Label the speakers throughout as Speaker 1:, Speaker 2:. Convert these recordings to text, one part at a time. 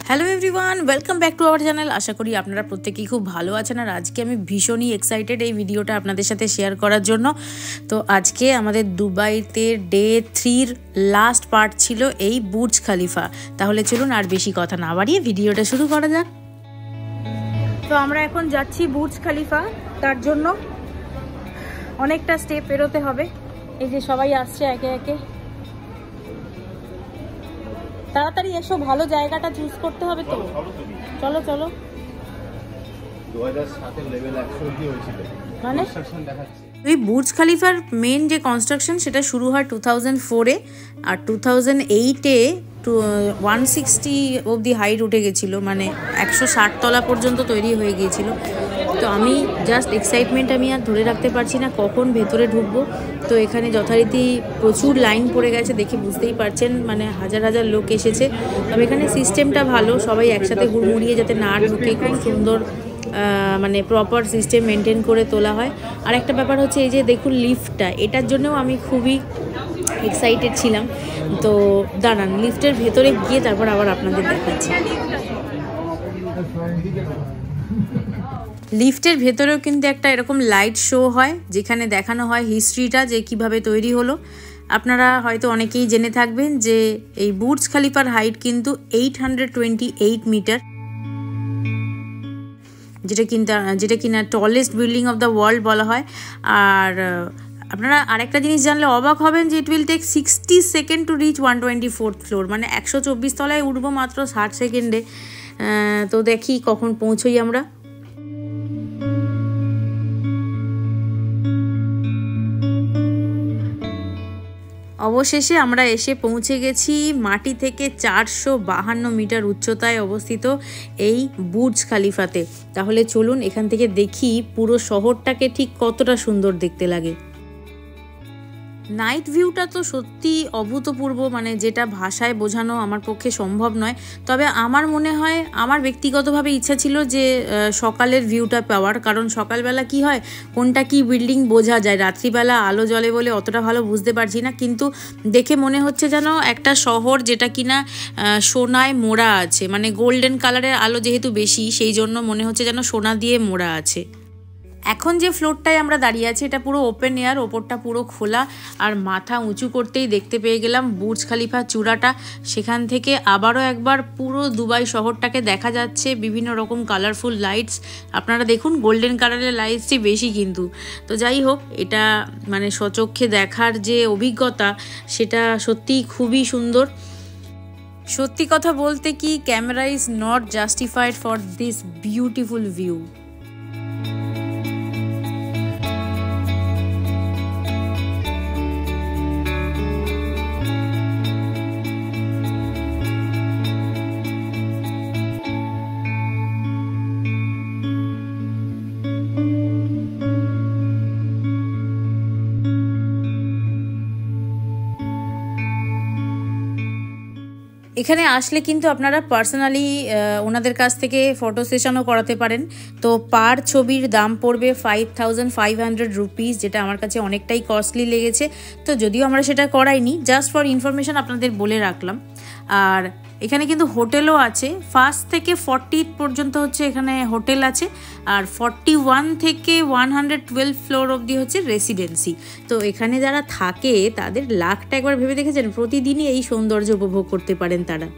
Speaker 1: Hello everyone, welcome back to our channel. আশা করি আপনারা প্রত্যেকেই খুব ভালো আছেন। আর আজকে আমি ভীষণই এক্সাইটেড এই ভিডিওটা আপনাদের সাথে শেয়ার করার জন্য। তো আজকে আমাদের দুবাইতে ডে 3-র লাস্ট পার্ট ছিল এই বুর্জ খালিফা। তাহলে চলুন আর বেশি কথা না বাড়িয়ে ভিডিওটা শুরু করা যাক। তো আমরা এখন যাচ্ছি বুর্জ খালিফা, তার জন্য অনেকটা স্টেপ পেরোতে হবে। এই যে সবাই আসছে একে একে, তাড়াতাড়ি এসো, ভালো জায়গাটা চুজ করতে হবে। তো চলো চলো।
Speaker 2: 2007 লেভেল 100 কি হয়েছিল
Speaker 1: মানে
Speaker 2: কনস্ট্রাকশন দেখাচ্ছে।
Speaker 1: এই বুর্জ খালিফার মেন যে কনস্ট্রাকশন সেটা শুরু হয় 2004-এ, আর 2008-এ 160 অবধি হাইট উঠে গেছিলো, মানে 160 তলা পর্যন্ত তৈরি হয়ে গিয়েছিল। তো আমি জাস্ট এক্সাইটমেন্ট আমি আর ধরে রাখতে পারছি না কখন ভেতরে ঢুকবো। তো এখানে যথারীতি প্রচুর লাইন পড়ে গেছে, দেখে বুঝতেই পারছেন, মানে হাজার হাজার লোক এসেছে। তবে এখানে সিস্টেমটা ভালো, সবাই একসাথে হুড়মুড়িয়ে যাতে না ঢুকে খুব সুন্দর মানে প্রপার সিস্টেম মেনটেন করে তোলা হয়। আর একটা ব্যাপার হচ্ছে এই যে দেখুন লিফটটা, এটার জন্যও আমি খুবই এক্সাইটেড ছিলাম। তো দাঁড়ান, লিফটের ভেতরে গিয়ে তারপর আবার আপনাদের দেখাচ্ছি। লিফটের ভেতরেও কিন্তু একটা এরকম লাইট শো হয়, যেখানে দেখানো হয় হিস্ট্রিটা যে কিভাবে তৈরি হলো। আপনারা হয়তো অনেকেই জেনে থাকবেন যে এই বুর্জ খালিফার হাইট কিন্তু 828 মিটার, যেটা কিনা tallest building of the world বলা হয়। আর আপনারা আরেকটা জিনিস জানলে অবাক হবেন যে it will take 60 seconds to reach 124th floor, মানে 124 তলায় উঠবো মাত্র 60 সেকেন্ডে। তো দেখি কখন পৌঁছই আমরা। অবশেষে আমরা এসে পৌঁছে গেছি মাটি থেকে 452 মিটার উচ্চতায় অবস্থিত এই বুর্জ খালিফাতে। তাহলে চলুন এখান থেকে দেখি পুরো শহরটাকে ঠিক কতটা সুন্দর দেখতে লাগে। নাইট ভিউটা তো সত্যি অভূতপূর্ব, মানে যেটা ভাষায় বোঝানো আমার পক্ষে সম্ভব নয়। তবে আমার মনে হয়, আমার ব্যক্তিগতভাবে ইচ্ছা ছিল যে সকালের ভিউটা পাওয়ার, কারণ সকালবেলা কি হয় কোনটা কি বিল্ডিং বোঝা যায়, রাত্রিবেলা আলো জ্বলে বলে অতটা ভালো বুঝতে পারছি না। কিন্তু দেখে মনে হচ্ছে যেন একটা শহর যেটা কিনা সোনায় মোড়া আছে, মানে গোল্ডেন কালারের আলো যেহেতু বেশি, সেই জন্য মনে হচ্ছে যেন সোনা দিয়ে মোড়া আছে। এখন যে ফ্লোরটায় আমরা দাঁড়িয়ে আছি এটা পুরো ওপেন এয়ার, ওপরটা পুরো খোলা। আর মাথা উঁচু করতেই দেখতে পেয়ে গেলাম বুর্জ খালিফা চূড়াটা। সেখান থেকে আবারও একবার পুরো দুবাই শহরটাকে দেখা যাচ্ছে, বিভিন্ন রকম কালারফুল লাইটস। আপনারা দেখুন গোল্ডেন কালারের লাইটসটি বেশি কিন্তু। তো যাই হোক, এটা মানে স্বচক্ষে দেখার যে অভিজ্ঞতা সেটা সত্যিই খুবই সুন্দর। সত্যি কথা বলতে কি, camera is not justified for this beautiful view. এখানে আসলে কিন্তু আপনারা পার্সোনালি ওনাদের কাছ থেকে ফটো সেশনও করাতে পারেন। তো পার ছবির দাম পড়বে 5500 রুপিস, যেটা আমার কাছে অনেকটাই কস্টলি লেগেছে। তো যদিও আমরা সেটা করাইনি, জাস্ট ফর ইনফরমেশন আপনাদের বলে রাখলাম। আর এখানে কিন্তু হোটেলও আছে, 1 থেকে 40 পর্যন্ত হচ্ছে এখানে হোটেল আছে, আর 41 থেকে 112 ফ্লোর অবধি হচ্ছে রেসিডেন্সি। তো এখানে যারা থাকে তাদের লাখটা একবার ভেবে দেখেছেন, প্রতিদিনই এই সৌন্দর্য উপভোগ করতে পারেন তারা।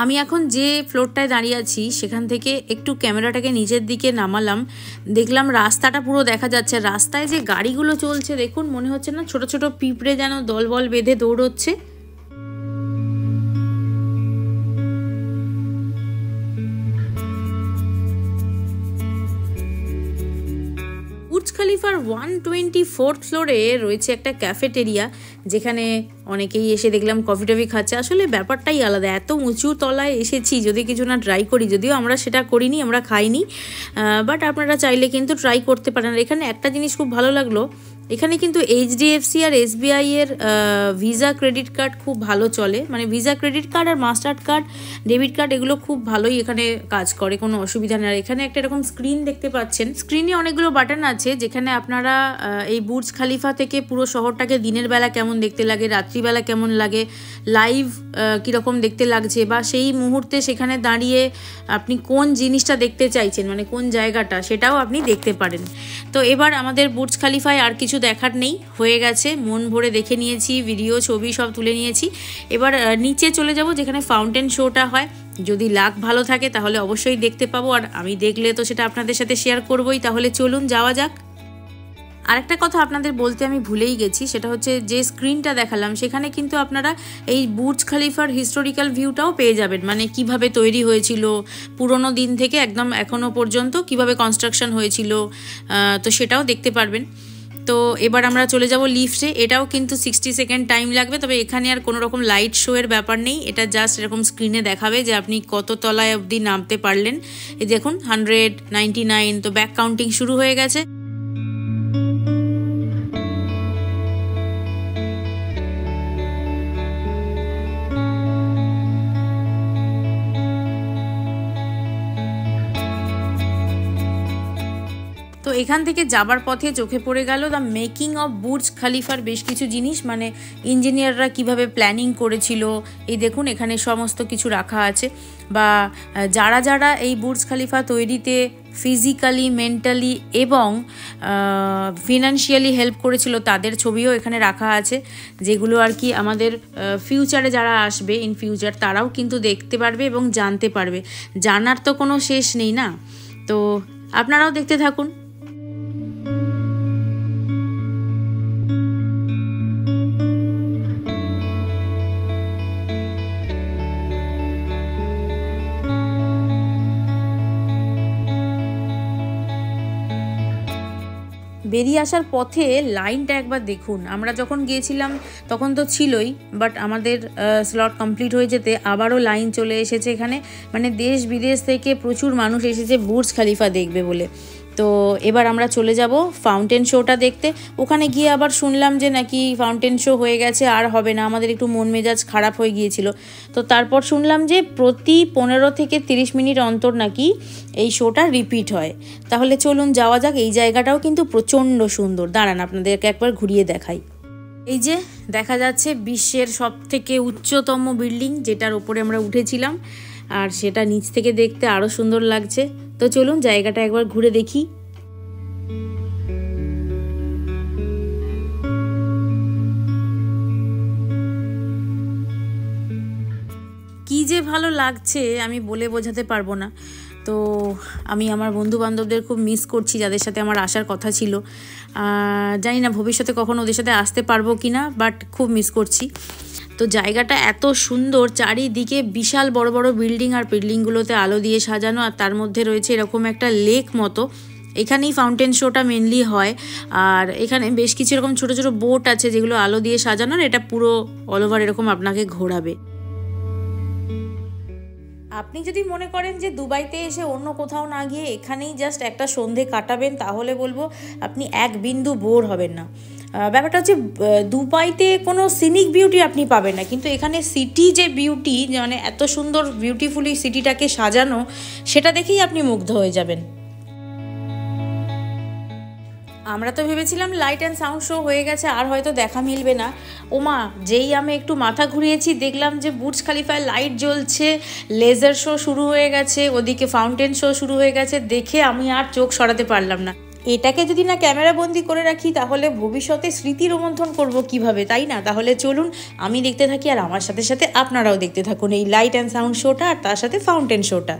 Speaker 1: আমি এখন যে ফ্লোরটায় দাঁড়িয়ে আছি সেখান থেকে একটু ক্যামেরাটাকে নিচের দিকে নামালাম, দেখলাম রাস্তাটা পুরো দেখা যাচ্ছে। রাস্তায় যে গাড়িগুলো চলছে দেখুন, মনে হচ্ছে না ছোট ছোট পিঁপড়ে যেন দলবল বেঁধে দৌড়চ্ছে। বুর্জ খালিফার 124th ফ্লোরে রয়েছে একটা ক্যাফেটেরিয়া, যেখানে অনেকেই এসে দেখলাম কফি টফি খাচ্ছে। আসলে ব্যাপারটাই আলাদা, এত উঁচু তলায় এসেছি, যদি কিছু না ট্রাই করি, যদিও আমরা সেটা করিনি, আমরা খাইনি, বাট আপনারা চাইলে কিন্তু ট্রাই করতে পারেন। এখানে একটা জিনিস খুব ভালো লাগলো, এখানে কিন্তু এইচডিএফসি আর এসবিআই এর ভিসা ক্রেডিট কার্ড খুব ভালো চলে, মানে ভিসা ক্রেডিট কার্ড আর মাস্টার কার্ড, ডেবিট কার্ড এগুলো খুব ভালোই এখানে কাজ করে, কোনো অসুবিধা নেই। আর এখানে একটা এরকম স্ক্রিন দেখতে পাচ্ছেন, স্ক্রিনে অনেকগুলো বাটন আছে যেখানে আপনারা এই বুর্জ খালিফা থেকে পুরো শহরটাকে দিনের বেলা কেমন দেখতে লাগে, রাত্রিবেলা কেমন লাগে, লাইভ কীরকম দেখতে লাগছে, বা সেই মুহূর্তে সেখানে দাঁড়িয়ে আপনি কোন জিনিসটা দেখতে চাইছেন, মানে কোন জায়গাটা, সেটাও আপনি দেখতে পারেন। তো এবার আমাদের বুর্জ খালিফায় আর কিছু দেখার নেই, হয়ে গেছে, মন ভরে দেখে নিয়েছি, ভিডিও ছবি সব তুলে নিয়েছি। এবার নিচে চলে যাব যেখানে ফাউন্টেন শোটা হয়, যদি লাক ভালো থাকে তাহলে অবশ্যই দেখতে পাবো, আর আমি দেখলে তো সেটা আপনাদের সাথে শেয়ার করবোই। তাহলে চলুন যাওয়া যাক। আরেকটা কথা আপনাদের বলতে আমি ভুলেই গেছি, সেটা হচ্ছে যে স্ক্রিনটা দেখালাম সেখানে কিন্তু আপনারা এই বুর্জ খালিফার হিস্টোরিক্যাল ভিউটাও পেয়ে যাবেন, মানে কিভাবে তৈরি হয়েছিল পুরনো দিন থেকে একদম এখনও পর্যন্ত কিভাবে কনস্ট্রাকশন হয়েছিল, তো সেটাও দেখতে পারবেন। তো এবার আমরা চলে যাব লিফটে, এটাও কিন্তু 60 সেকেন্ড টাইম লাগবে, তবে এখানে আর কোনো রকম লাইট শো এর ব্যাপার নেই, এটা জাস্ট এরকম স্ক্রিনে দেখাবে যে আপনি কত তলায় অবধি নামতে পারলেন। এই দেখুন 100, 99, তো ব্যাক কাউন্টিং শুরু হয়ে গেছে। তো এখান থেকে যাবার পথে চোখে পড়ে গেল দ্য মেকিং অফ বুর্জ খালিফার বেশ কিছু জিনিস, মানে ইঞ্জিনিয়াররা কিভাবে প্ল্যানিং করেছিল, এই দেখুন এখানে সমস্ত কিছু রাখা আছে, বা যারা যারা এই বুর্জ খালিফা তৈরিতে ফিজিক্যালি, মেন্টালি এবং ফিনান্সিয়ালি হেল্প করেছিল তাদের ছবিও এখানে রাখা আছে, যেগুলো আর কি আমাদের ফিউচারে যারা আসবে ইন ফিউচার তারাও কিন্তু দেখতে পারবে এবং জানতে পারবে। জানার তো কোনো শেষ নেই না, তো আপনারাও দেখতে থাকুন। বেরিয়ে আসার পথে লাইনটা একবার দেখুন, আমরা যখন গিয়েছিলাম তখন তো ছিলই, বাট আমাদের স্লট কমপ্লিট হয়ে যেতে আবারও লাইন চলে এসেছে এখানে, মানে দেশ বিদেশ থেকে প্রচুর মানুষ এসেছে বুর্জ খালিফা দেখবে বলে। তো এবার আমরা চলে যাব ফাউন্টেন শোটা দেখতে। ওখানে গিয়ে আবার শুনলাম যে নাকি ফাউন্টেন শো হয়ে গেছে, আর হবে না, আমাদের একটু মন মেজাজ খারাপ হয়ে গিয়েছিল। তো তারপর শুনলাম যে প্রতি 15 থেকে 30 মিনিট অন্তর নাকি এই শোটা রিপিট হয়। তাহলে চলুন যাওয়া যাক, এই জায়গাটাও কিন্তু প্রচণ্ড সুন্দর। দাঁড়ান আপনাদেরকে একবার ঘুরিয়ে দেখাই। এই যে দেখা যাচ্ছে বিশ্বের সবথেকে উচ্চতম বিল্ডিং, যেটার ওপরে আমরা উঠেছিলাম, আর সেটা নিচ থেকে দেখতে আরও সুন্দর লাগছে। তো চলুন জায়গাটা একবার ঘুরে দেখি। কি যে ভালো লাগছে আমি বলে বোঝাতে পারবো না। তো আমি আমার বন্ধু বান্ধবদের খুব মিস করছি, যাদের সাথে আমার আসার কথা ছিল। জানি না ভবিষ্যতে কখনো ওদের সাথে আসতে পারবো কি না, বাট খুব মিস করছি। তো জায়গাটা এত সুন্দর, চারিদিকে বিশাল বড় বড় বিল্ডিং, আর বিল্ডিংগুলোতে আলো দিয়ে সাজানো, আর তার মধ্যে রয়েছে এরকম একটা লেক মতো। এখানেই ফাউন্টেন শোটা মেনলি হয়, আর এখানে বেশ কিছু এরকম ছোটো ছোটো বোট আছে যেগুলো আলো দিয়ে সাজানো, আর এটা পুরো অল ওভার এরকম আপনাকে ঘোরাবে। আপনি যদি মনে করেন যে দুবাইতে এসে অন্য কোথাও না গিয়ে এখানেই জাস্ট একটা সন্ধে কাটাবেন, তাহলে বলবো আপনি এক বিন্দু বোর হবেন না। ব্যাপারটা হচ্ছে দুবাইতে কোনো সিনিক বিউটি আপনি পাবেন না, কিন্তু এখানে সিটি যে বিউটি, মানে এত সুন্দর বিউটিফুলি সিটিটাকে সাজানো, সেটা দেখেই আপনি মুগ্ধ হয়ে যাবেন। আমরা তো ভেবেছিলাম লাইট অ্যান্ড সাউন্ড শো হয়ে গেছে, আর হয়তো দেখা মিলবে না। ওমা, যেই আমি একটু মাথা ঘুরিয়েছি দেখলাম যে বুর্জ খালিফায় লাইট জ্বলছে, লেজার শো শুরু হয়ে গেছে, ওদিকে ফাউন্টেন শো শুরু হয়ে গেছে, দেখে আমি আর চোখ সরাতে পারলাম না। এটাকে যদি না ক্যামেরা বন্দি করে রাখি তাহলে ভবিষ্যতে স্মৃতি রোমন্থন করব কিভাবে, তাই না? তাহলে চলুন আমি দেখতে থাকি, আর আমার সাথে সাথে আপনারাও দেখতে থাকুন এই লাইট অ্যান্ড সাউন্ড শোটা, আর তার সাথে ফাউন্টেন শোটা।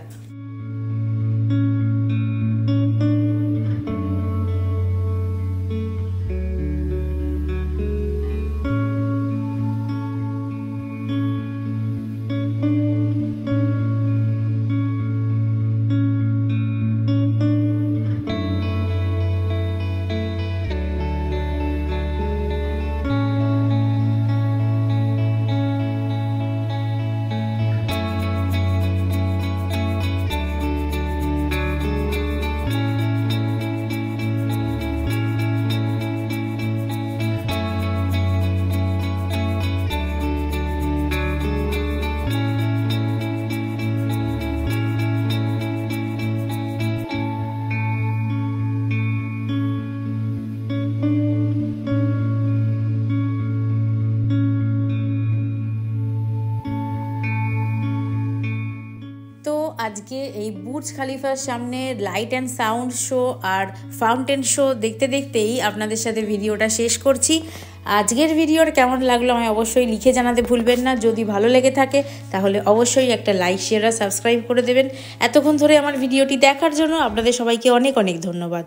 Speaker 1: আজকে এই বুর্জ খালিফার সামনে লাইট অ্যান্ড সাউন্ড শো আর ফাউন্টেন শো দেখতে দেখতেই আপনাদের সাথে ভিডিওটা শেষ করছি। আজকের ভিডিওর কেমন লাগলো আমায় অবশ্যই লিখে জানাতে ভুলবেন না। যদি ভালো লেগে থাকে তাহলে অবশ্যই একটা লাইক, শেয়ার আর সাবস্ক্রাইব করে দেবেন। এতক্ষণ ধরে আমার ভিডিওটি দেখার জন্য আপনাদের সবাইকে অনেক অনেক ধন্যবাদ।